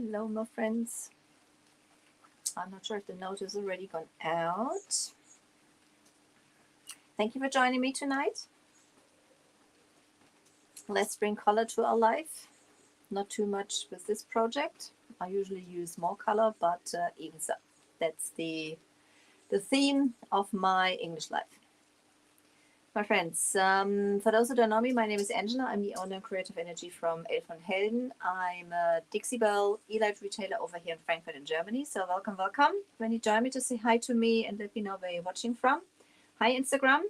Hello, my friends. I'm not sure if the note has already gone out. Thank you for joining me tonight. Let's bring color to our life. Not too much with this project. I usually use more color, but even so, that's the theme of my English life. My friends, for those who don't know me, my name is Angela. I'm the owner of Creative Energy from Elf von Helden. I'm a Dixie Belle e-life retailer over here in Frankfurt in Germany. So welcome, welcome. When you join me, just say hi to me and let me know where you're watching from. Hi, Instagram.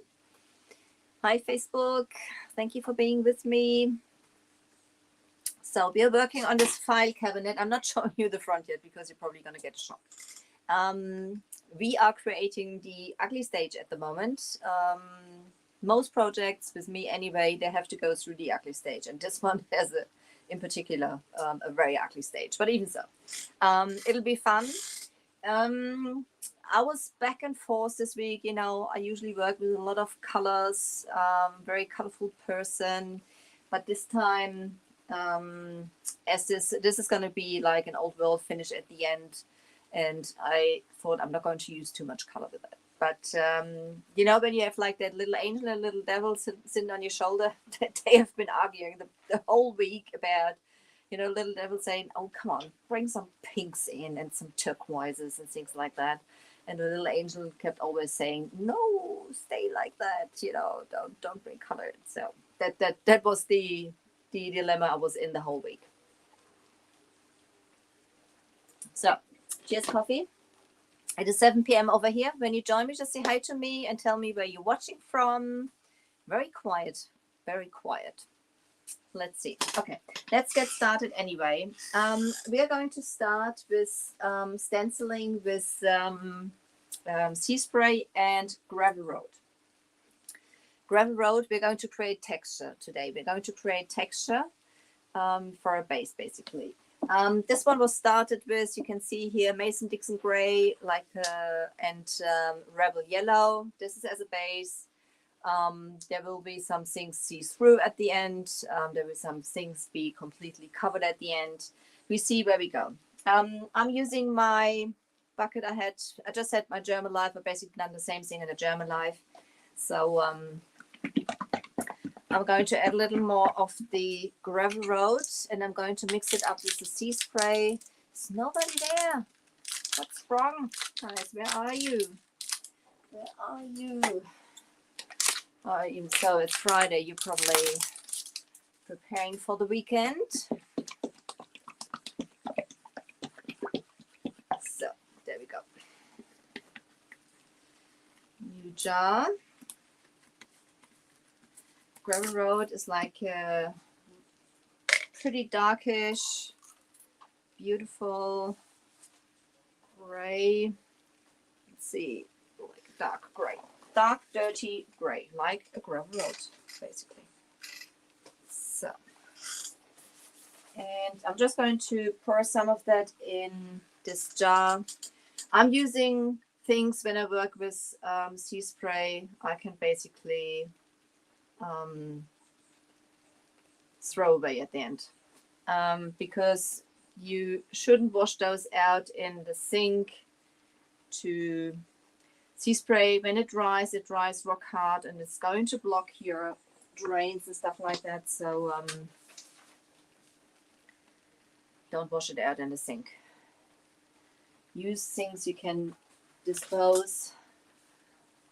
Hi, Facebook. Thank you for being with me. So we are working on this file cabinet. I'm not showing you the front yet because you're probably going to get a shock. We are creating the ugly stage at the moment. Most projects with me anyway, they have to go through the ugly stage, and this one has in particular a very ugly stage, but even so, it'll be fun. I was back and forth this week. I usually work with a lot of colors, very colorful person, but this time, as this is going to be like an old world finish at the end, and I thought I'm not going to use too much color with it. But, when you have like that little angel and little devil sitting on your shoulder, they have been arguing the whole week about, little devil saying, oh, come on, bring some pinks in and some turquoises and things like that. And the little angel kept always saying, no, stay like that, don't bring color. So that was the dilemma I was in the whole week. So, cheers, coffee. It is 7 p.m. over here. When you join me, just say hi to me and tell me where you're watching from. Very quiet, very quiet. Let's see. Okay, let's get started anyway. We are going to start with stenciling with sea spray and gravel road. Gravel road, we're going to create texture today. We're going to create texture for a base, basically. This one was started with, you can see here, Mason-Dixon gray, and Rebel yellow. This is as a base. There will be some things see through at the end. There will some things be completely covered at the end. We see where we go. I'm using my bucket I just had my German life. I basically done the same thing in the German life. So I'm going to add a little more of the gravel road, and I'm going to mix it up with the sea spray. There's nobody there. What's wrong, guys? Where are you? Where are you? Oh, even so, it's Friday. You're probably preparing for the weekend. So, there we go. New jar. Gravel road is like a pretty darkish, beautiful gray. Let's see, like a dark gray. Dark, dirty gray, like a gravel road, basically. So, and I'm just going to pour some of that in this jar. I'm using things when I work with sea spray. I can basically throw away at the end, because you shouldn't wash those out in the sink. To sea spray, when it dries rock hard, and it's going to block your drains and stuff like that. So don't wash it out in the sink. Use things you can dispose,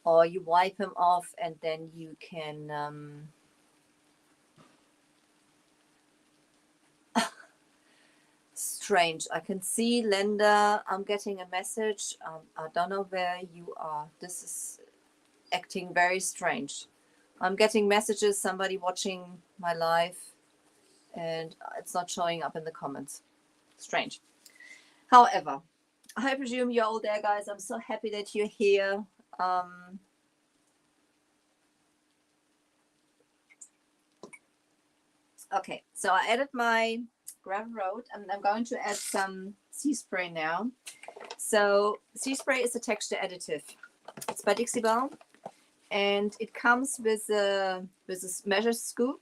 or you wipe them off, and then you can strange. I can see Linda. I'm getting a message. I don't know where you are. This is acting very strange. I'm getting messages, somebody watching my live, and it's not showing up in the comments. Strange. However, I presume you're all there, guys. I'm so happy that you're here. Okay, so I added my gravel road, and I'm going to add some sea spray now. So sea spray is a texture additive. It's by Dixie Belle, and it comes with a measure scoop,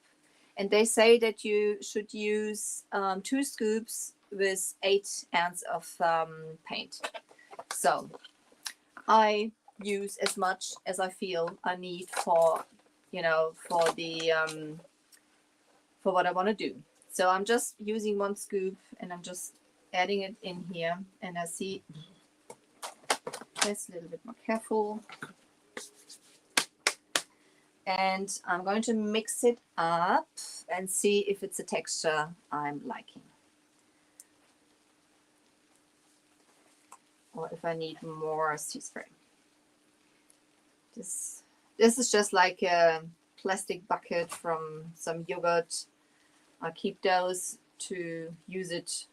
and they say that you should use 2 scoops with 8 ounces of paint. So I use as much as I feel I need for, you know, for the for what I want to do. So I'm just using 1 scoop and I'm just adding it in here, and I see this a little bit more careful. And I'm going to mix it up and see if it's a texture I'm liking, or if I need more sea spray. This is just like a plastic bucket from some yogurt. I keep those to use it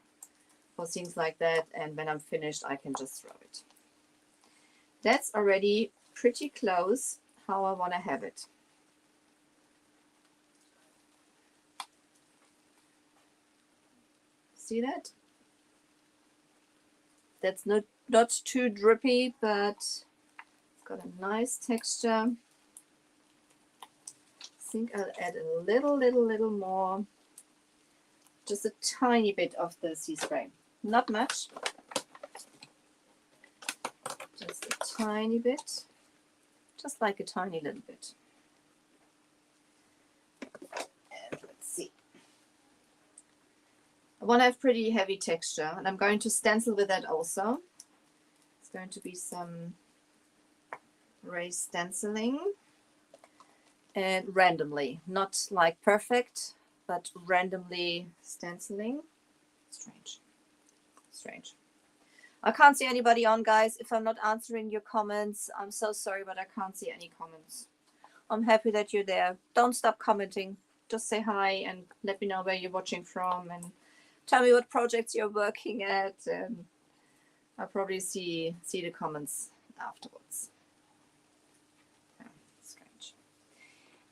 for things like that, and when I'm finished I can just throw it. That's already pretty close how I want to have it. See that? That's not too drippy, but it's got a nice texture. I think I'll add a little more, just a tiny bit of the sea spray, not much, just a tiny bit, just like a tiny little bit. And let's see. I want to have pretty heavy texture, and I'm going to stencil with that also. It's going to be some raised stenciling, and randomly, not like perfect, but randomly stenciling. Strange. I can't see anybody on, guys. If I'm not answering your comments, I'm so sorry, but I can't see any comments. I'm happy that you're there. Don't stop commenting. Just say hi and let me know where you're watching from, and tell me what projects you're working at, and I'll probably see the comments afterwards. Oh, strange.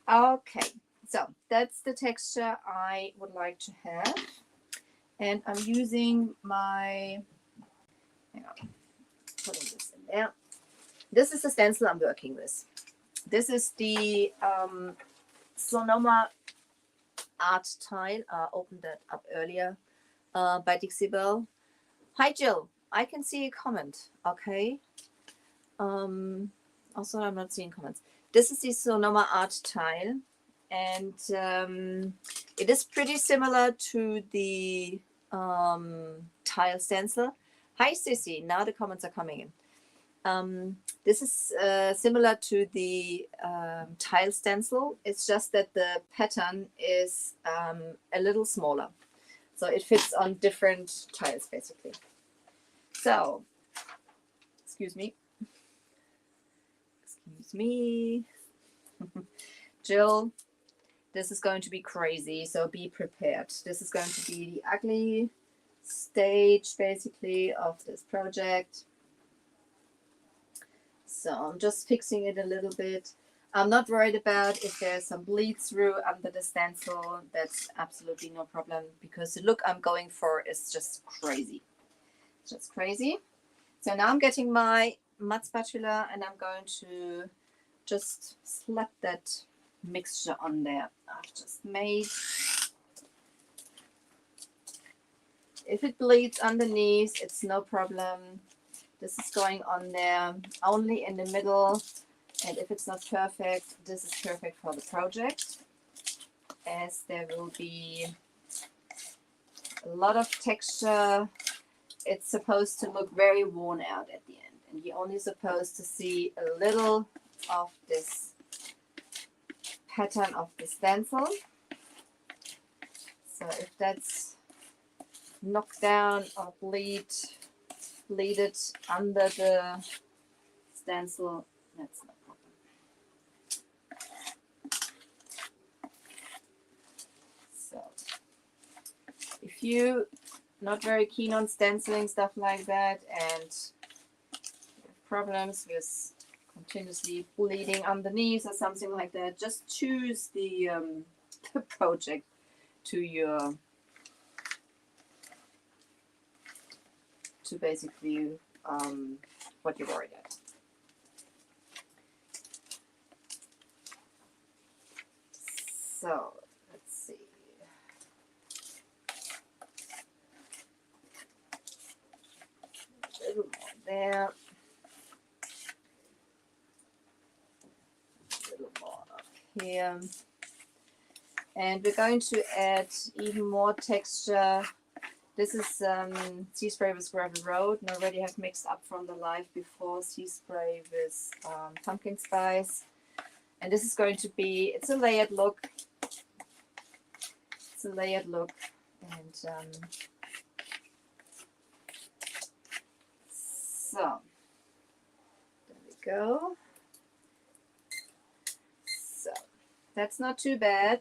Okay, so that's the texture I would like to have, and I'm using my, hang on, putting this in there. This is the stencil I'm working with. This is the Sonoma art tile. I opened that up earlier. By Dixie Belle. Hi Jill, I can see a comment. Okay. Also, I'm not seeing comments. This is the Sonoma art tile, and it is pretty similar to the tile stencil. Hi Sissy, now the comments are coming in. This is similar to the tile stencil. It's just that the pattern is a little smaller. So it fits on different tiles, basically. So, excuse me. Jill, this is going to be crazy, so be prepared. This is going to be the ugly stage, basically, of this project. So I'm just fixing it a little bit. I'm not worried about if there's some bleed through under the stencil. That's absolutely no problem, because the look I'm going for is just crazy. It's just crazy. So now I'm getting my mud spatula, and I'm going to just slap that mixture on there I've just made. If it bleeds underneath, it's no problem. This is going on there only in the middle. And if it's not perfect, this is perfect for the project, as there will be a lot of texture. It's supposed to look very worn out at the end, and you're only supposed to see a little of this pattern of the stencil. So if that's knocked down or bleeded under the stencil, that's no problem. So if you're not very keen on stenciling stuff like that, and you have problems with continuously bleeding underneath or something like that, just choose the project to your basically what you're worried at. So let's see. there. A little more up here. And we're going to add even more texture. This is Sea Spray with Gravel Road, and I already have mixed up from the live before Sea Spray with pumpkin spice. And this is going to be, it's a layered look. It's a layered look. And so, there we go. So, that's not too bad.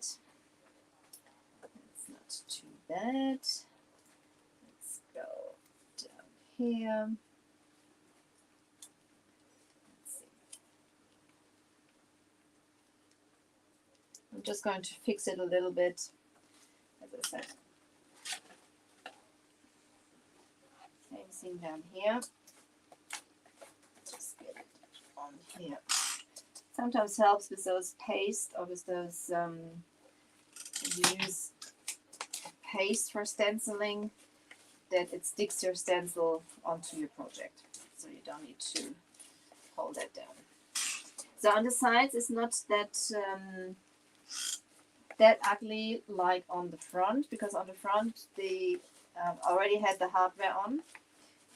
That's not too bad. Let's go down here. Let's see. I'm just going to fix it a little bit, as I said. Same thing down here. Just get it on here. Sometimes helps with those paste or with those, use paste for stenciling, that it sticks your stencil onto your project. So you don't need to hold that down. So on the sides, it's not that that ugly like on the front, because on the front they already had the hardware on.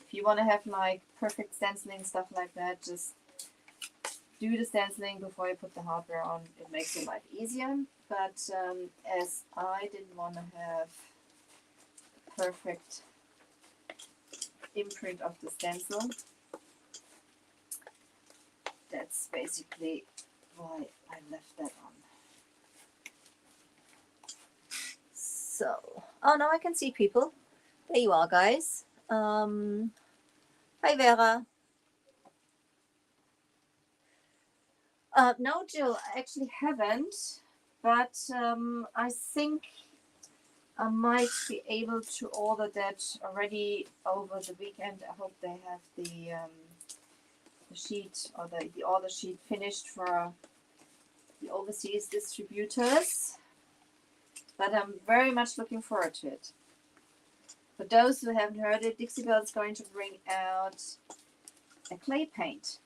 If you want to have like perfect stenciling, stuff like that, just do the stenciling before you put the hardware on. It makes your life easier. But as I didn't want to have a perfect imprint of the stencil, that's basically why I left that on. So, oh, now I can see people. There you are, guys. Hi, Vera. No, Jill, I actually haven't, but I think I might be able to order that already over the weekend. I hope they have the sheet or the order sheet finished for the overseas distributors. But I'm very much looking forward to it. For those who haven't heard it, Dixie Belle is going to bring out a clay paint.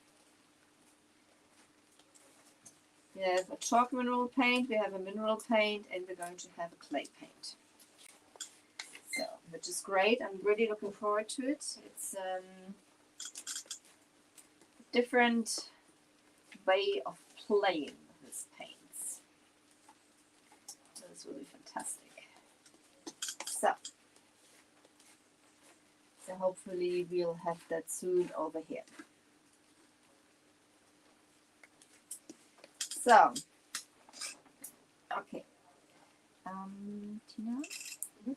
We have a chalk mineral paint, we have a mineral paint, and we're going to have a clay paint. So, which is great. I'm really looking forward to it. It's a different way of playing with paints. So this will be fantastic. So hopefully we'll have that soon over here. So, okay. Tina? Mm-hmm.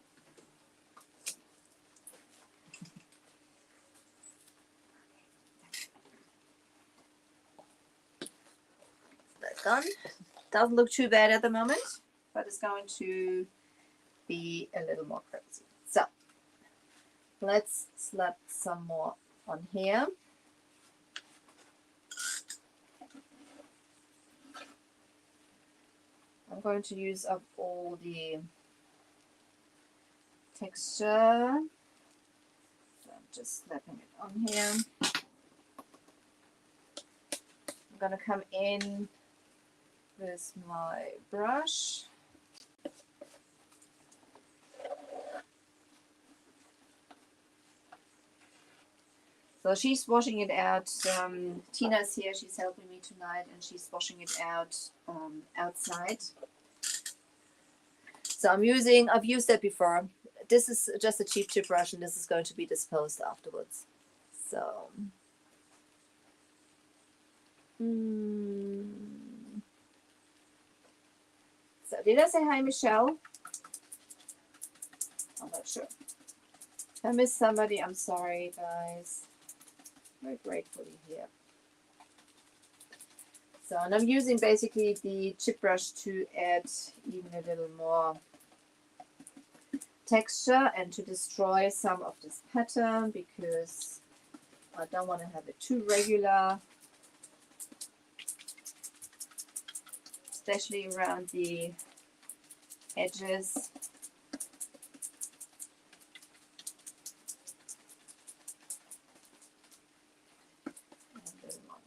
That's done. Doesn't look too bad at the moment, but it's going to be a little more crazy. So, let's slap some more on here. I'm going to use up all the texture. So I'm just slapping it on here. I'm going to come in with my brush. So she's washing it out. Tina's here, she's helping me tonight, and she's washing it out outside. So I've used that before. This is just a cheap chip brush, and this is going to be disposed afterwards. So, so did I say hi, Michelle? I'm not sure. If I missed somebody, I'm sorry, guys. Very grateful you're here. So, and I'm using basically the chip brush to add even a little more texture and to destroy some of this pattern, because I don't want to have it too regular, especially around the edges.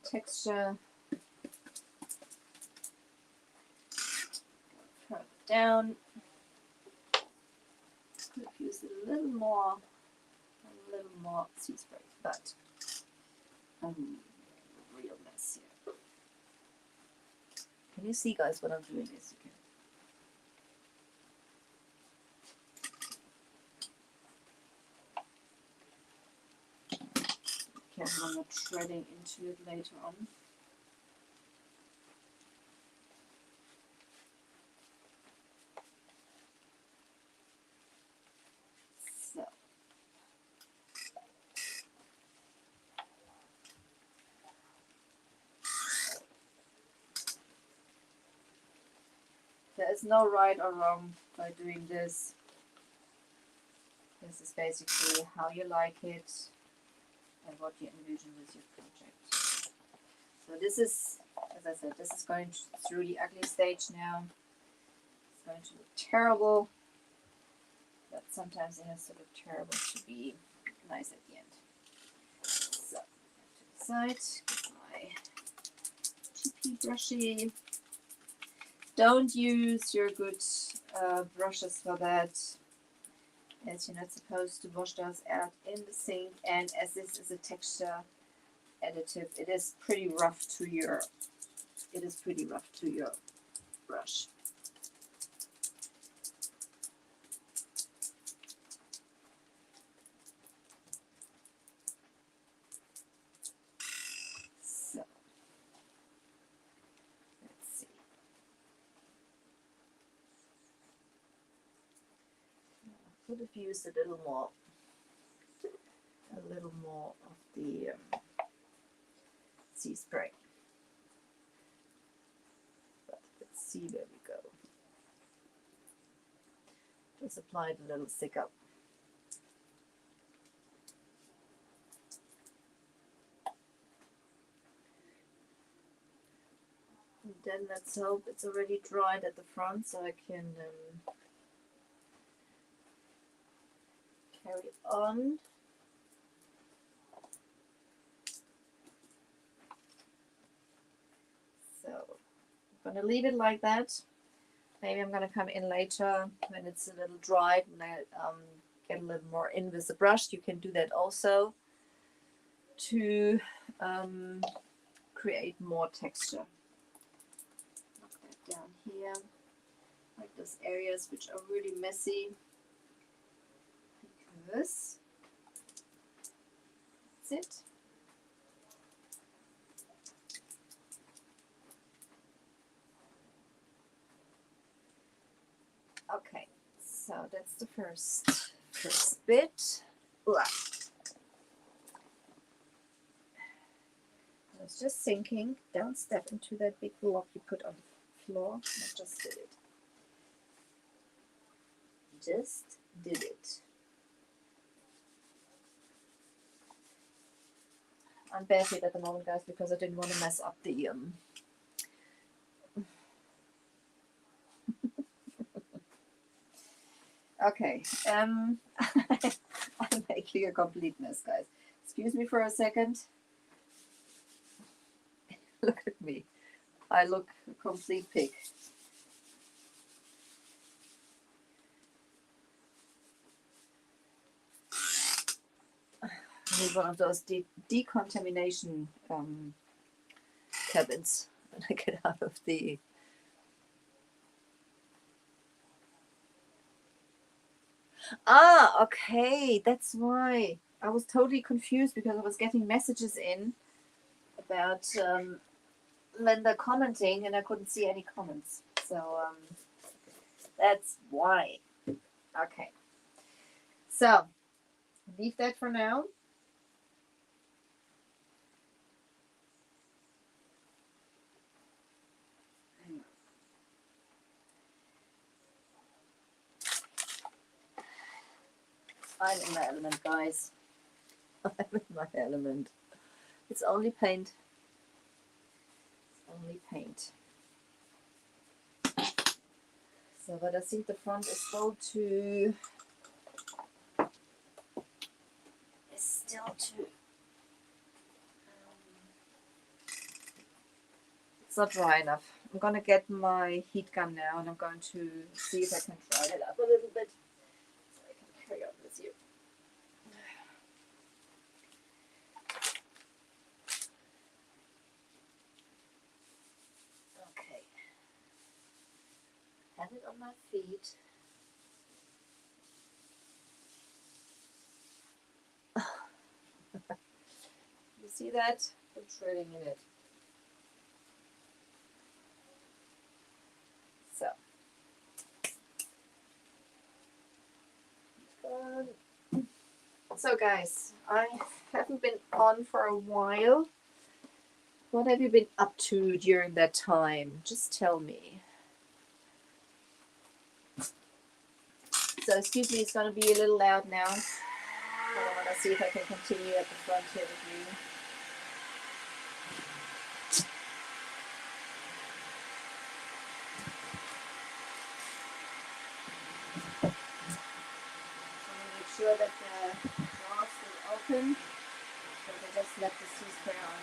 texture. Curve it down. Could have used a little more sea spray, but real mess here. Can you see, guys, what I'm doing? Yes, you can. Careful, I'm not shredding into it later on. So. There is no right or wrong by doing this. This is basically how you like it and what you envision with your project. So this is, as I said, this is going through the ugly stage now. It's going to look terrible, but sometimes it has to look terrible to be nice at the end. So, to the side, get my TP brushy. Don't use your good brushes for that, as you're not supposed to wash those out in the sink, and as this is a texture additive, it is pretty rough to your brush. So let's see. I could have used a little more of the sea spray. But let's see, there we go. Just applied a little thicker. And then let's hope it's already dried at the front so I can carry on. So I'm going to leave it like that. Maybe I'm going to come in later when it's a little dried and I get a little more in with the brush. You can do that also to create more texture. Knock that down here, like those areas which are really messy, because that's it. Okay, so that's the first bit. Ugh. I was just thinking, don't step into that big block you put on the floor. I just did it. Just did it. I'm barefoot at the moment, guys, because I didn't want to mess up the Okay, I'm making a complete mess, guys. Excuse me for a second. Look at me. I look a complete pig. I need one of those decontamination cabins when I get out of the... Ah, okay, that's why. I was totally confused because I was getting messages in about Linda commenting and I couldn't see any comments. So that's why. Okay. So, leave that for now. I'm in my element, guys. I'm in my element. It's only paint. It's only paint. So, but I think the front is still too... It's not dry enough. I'm gonna get my heat gun now, and I'm going to see if I can dry it up a little bit, so I can carry on with you. Okay. Have it on my feet. You see that? I'm trailing in it. So. So guys, I haven't been on for a while. What have you been up to during that time? Just tell me. So excuse me, it's going to be a little loud now. But I want to see if I can continue at the front here with you. I want to make sure that the door is still open, because I just left the sea spray on.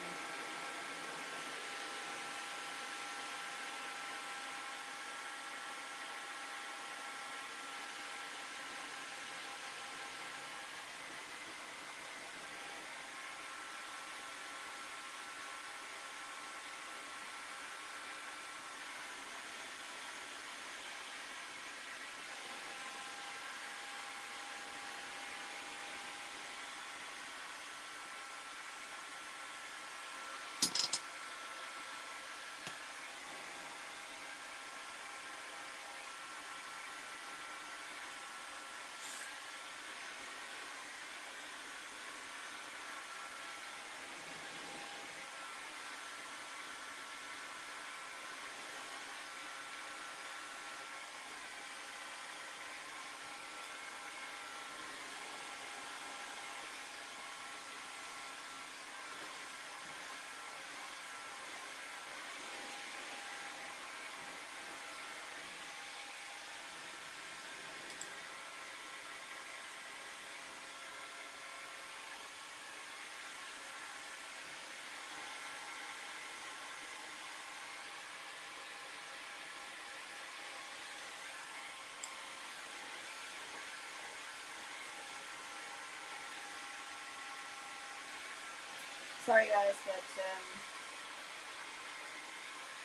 Sorry guys, but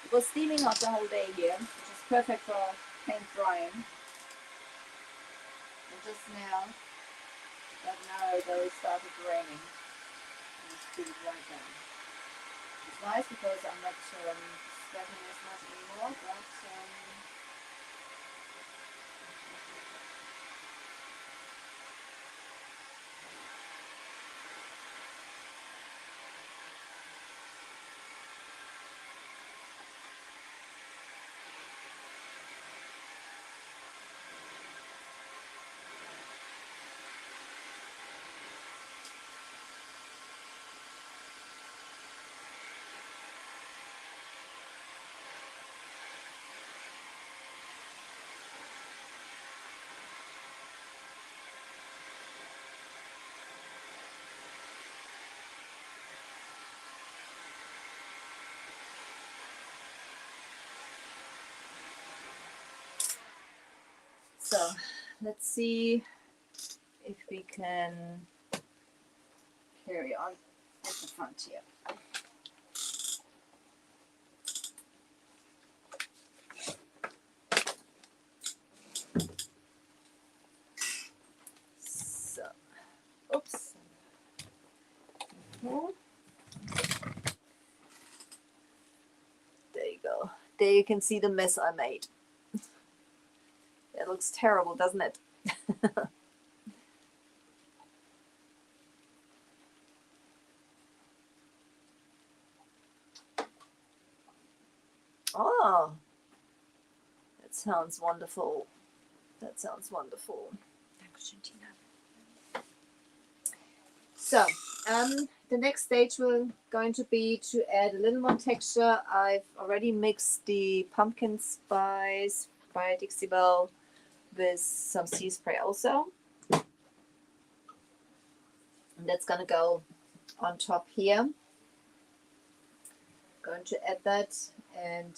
it was steaming hot the whole day here, which is perfect for paint drying. And just now, about an hour ago, it started raining. And it's pretty right now. It's nice because I'm not sweating as much anymore, but so let's see if we can carry on at the front here. So, oops. There you go. There you can see the mess I made. It looks terrible, doesn't it? Oh, that sounds wonderful. That sounds wonderful. So, the next stage will going to be to add a little more texture. I've already mixed the pumpkin spice by Dixie Belle with some sea spray also. And that's gonna go on top here. Going to add that, and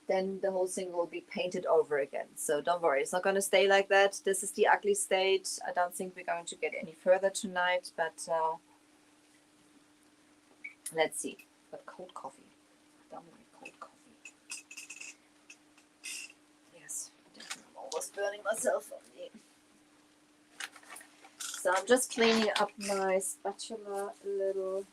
then the whole thing will be painted over again. So don't worry, it's not going to stay like that. This is the ugly state. I don't think we're going to get any further tonight, but let's see. But cold coffee. I don't like cold coffee. Yes, I'm almost burning myself on the. So I'm just cleaning up my spatula a little.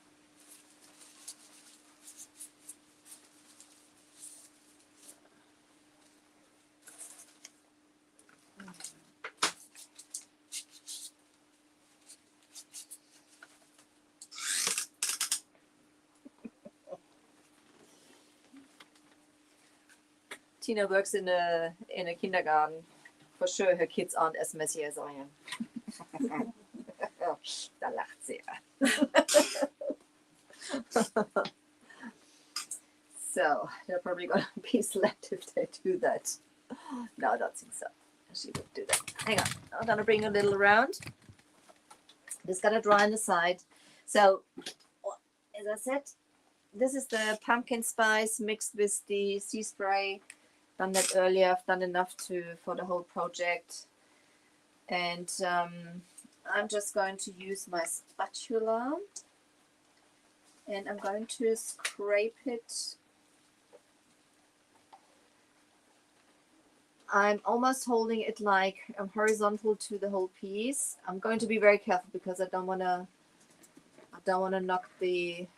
Tina works in a kindergarten. For sure, her kids aren't as messy as I am. Da lacht sie. So they're probably gonna be slapped if they do that. No, I don't think so. She would do that. Hang on, I'm gonna bring a little around. This gotta dry on the side. So, as I said, this is the pumpkin spice mixed with the sea spray. Done that earlier. I've done enough for the whole project, and I'm just going to use my spatula, and I'm going to scrape it. I'm almost holding it like horizontal to the whole piece. I'm going to be very careful because I don't want to knock the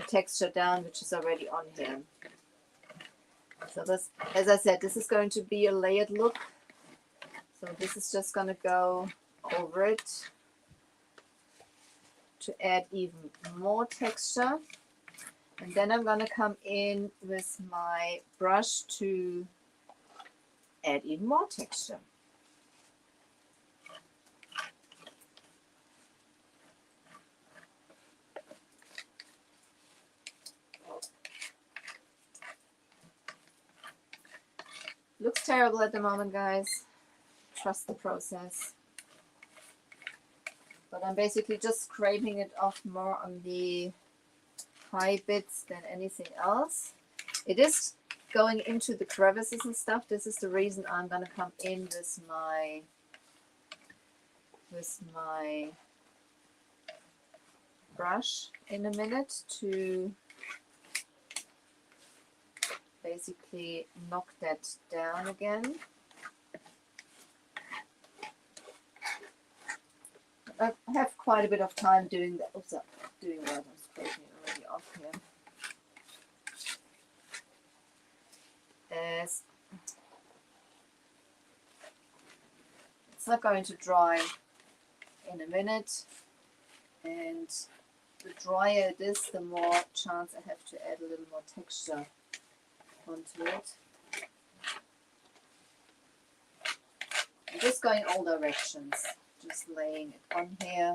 texture down, which is already on here. So this, as I said, this is going to be a layered look. So this is just going to go over it to add even more texture. And then I'm going to come in with my brush to add even more texture. Looks terrible at the moment, guys. Trust the process. But I'm basically just scraping it off more on the high bits than anything else. It is going into the crevices and stuff. This is the reason I'm going to come in with my brush in a minute to basically knock that down again. I have quite a bit of time doing that. Oops, doing that. I'm scraping it already off here. As it's not going to dry in a minute, and the drier it is, the more chance I have to add a little more texture onto it. I'm just going all directions, just laying it on here.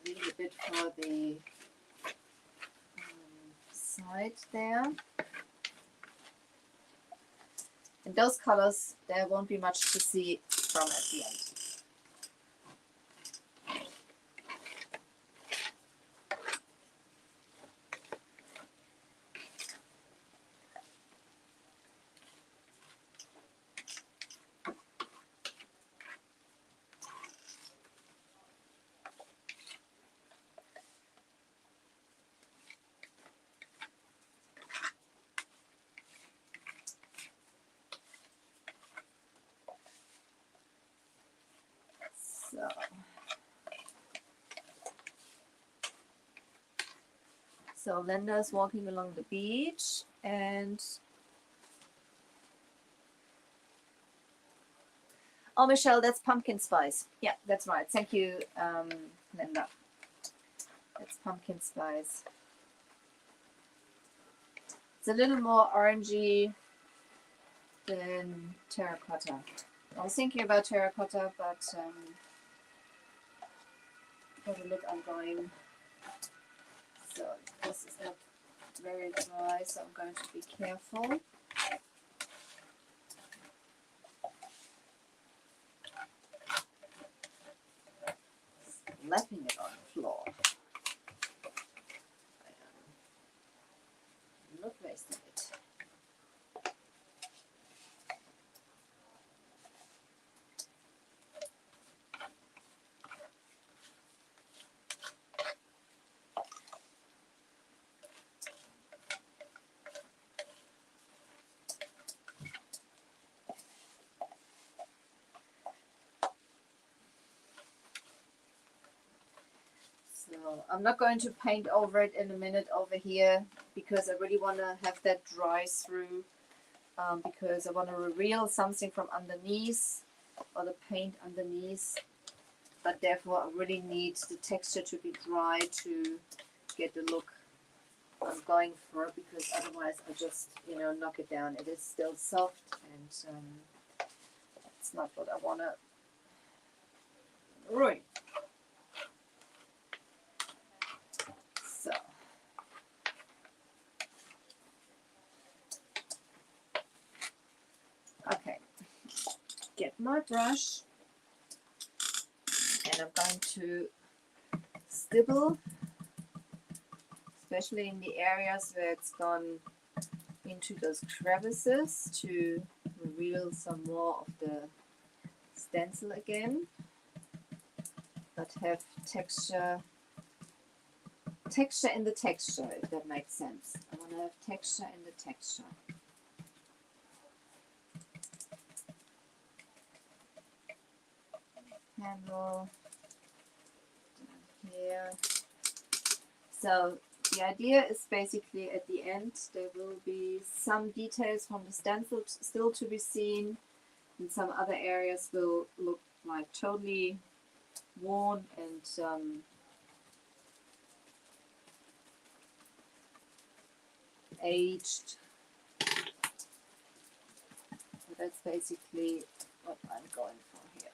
Leave a bit for the side there. And those colors, there won't be much to see from at the end. So Linda's walking along the beach, and oh, Michelle, that's pumpkin spice. Yeah, that's right. Thank you, Linda. That's pumpkin spice. It's a little more orangey than terracotta. I was thinking about terracotta, but for the look I'm going. So this is not very dry, so I'm going to be careful. Slapping it on. So I'm not going to paint over it in a minute over here because I really want to have that dry through, because I want to reveal something from underneath or the paint underneath, but therefore I really need the texture to be dry to get the look I'm going for, because otherwise I just, you know, knock it down. It is still soft, and it's not what I want to ruin. So okay, get my brush, and I'm going to stipple, especially in the areas where it's gone into those crevices, to reveal some more of the stencil again, but have texture in the texture, if that makes sense. I want to have texture in the texture. Handle down here. So the idea is basically at the end there will be some details from the stencil still to be seen, and some other areas will look like totally worn and aged. So that's basically what I'm going for here.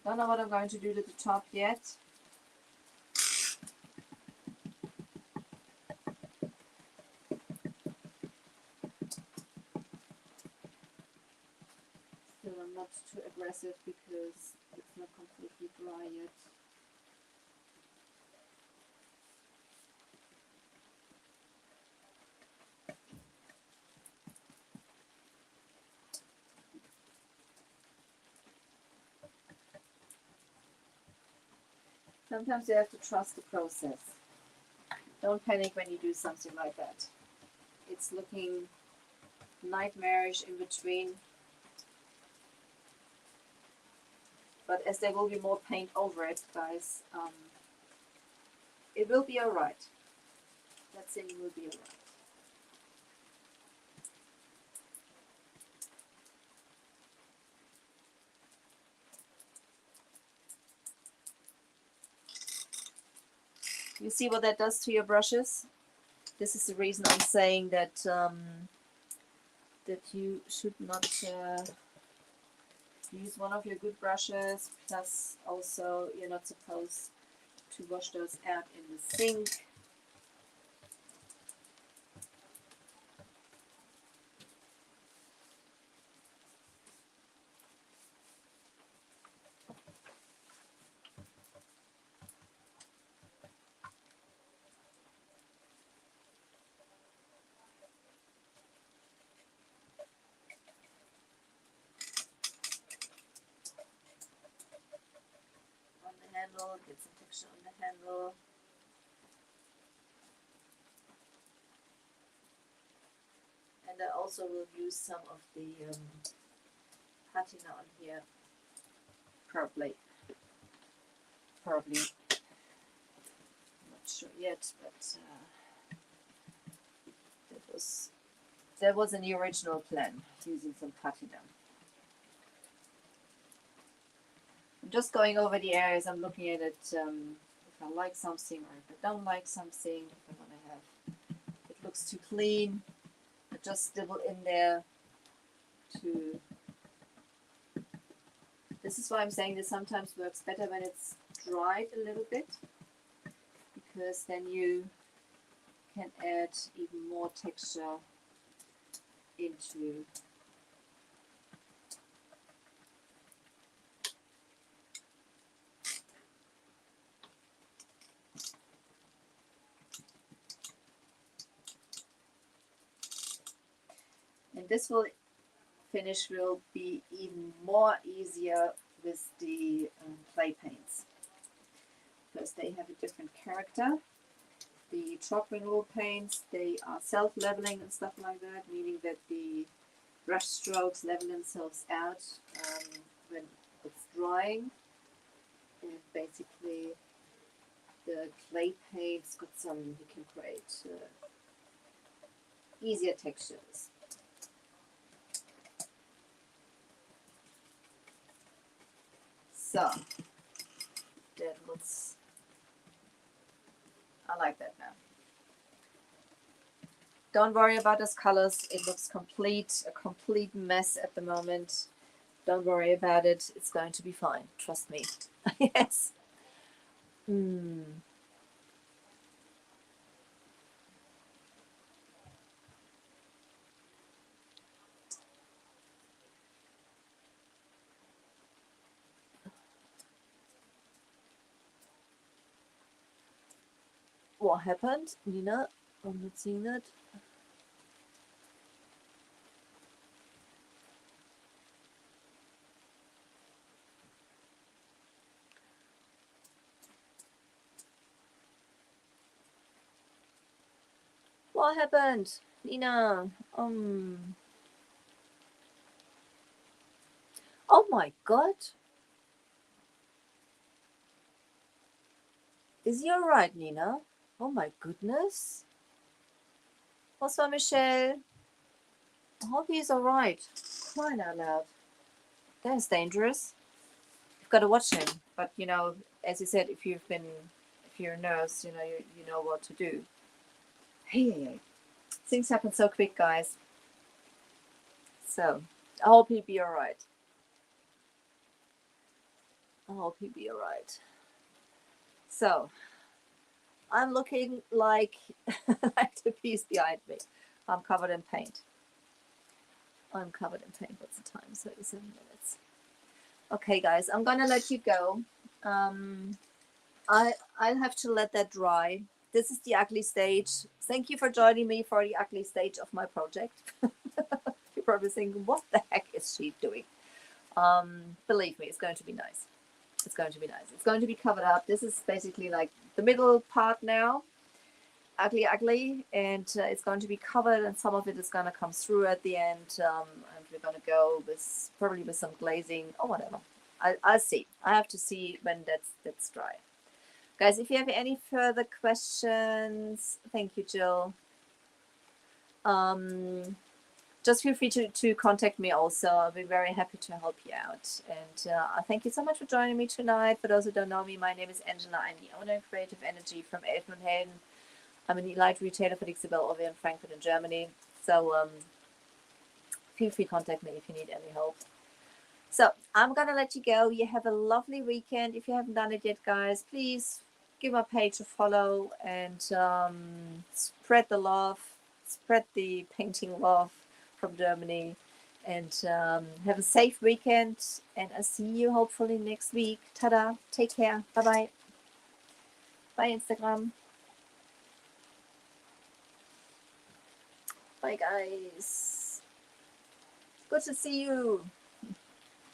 Don't know what I'm going to do to the top yet. Still, I'm not too aggressive because it's not completely dry yet. Sometimes you have to trust the process. Don't panic when you do something like that. It's looking nightmarish in between. But as there will be more paint over it, guys, it will be alright. That thing will be alright. You see what that does to your brushes? This is the reason I'm saying that that you should not use one of your good brushes. Plus, also you're not supposed to wash those out in the sink. On the handle, get some texture on the handle. And I also will use some of the patina on here, probably. I'm not sure yet, but that was in the original plan, using some patina. I'm just going over the areas. I'm looking at it, if I like something or if I don't like something. If I want to have it looks too clean, I just stipple in there to. This is why I'm saying this sometimes works better when it's dried a little bit, because then you can add even more texture into and this finish will be even more easier with the clay paints, because they have a different character. The chalk renewal paints, they are self-leveling and stuff like that, meaning that the brush strokes level themselves out when it's drying. And basically the clay paint's got some, you can create easier textures. So that looks, I like that now. Don't worry about those colors. It looks a complete mess at the moment. Don't worry about it. It's going to be fine. Trust me. Yes. What happened, Nina? I'm not seeing that. What happened, Nina? Oh my God. Is he alright, Nina? Oh my goodness. Bonsoir, Michelle. I hope he's alright. Crying out loud. That's dangerous. You've got to watch him. But you know, as you said, if you're a nurse, you know what to do. Hey. Things happen so quick, guys. So I hope he'll be alright. I hope he'll be alright. So I'm looking like like the piece behind me. I'm covered in paint. What's the time? 37 minutes. Okay, guys, I'm gonna let you go. I'll have to let that dry. This is the ugly stage. Thank you for joining me for the ugly stage of my project. You're probably thinking, what the heck is she doing? Believe me, it's going to be nice. It's going to be nice. It's going to be covered up. This is basically like the middle part now. Ugly, and it's going to be covered, and some of it is going to come through at the end, and we're going to go with probably with some glazing or whatever. I'll see. I have to see when that's dry. Guys, if you have any further questions, thank you, Jill. Just feel free to contact me also. I'll be very happy to help you out. And thank you so much for joining me tonight. For those who don't know me, my name is Angela. I'm the owner of Creative Energy from Elfenhelden. I'm an Elite retailer for Dixibel over in Frankfurt in Germany. So feel free to contact me if you need any help. So I'm going to let you go. You have a lovely weekend. If you haven't done it yet, guys, please give my page a follow and spread the love, spread the painting love from Germany. And have a safe weekend. And I'll see you hopefully next week. Ta-da. Take care. Bye-bye. Bye, Instagram. Bye, guys. Good to see you.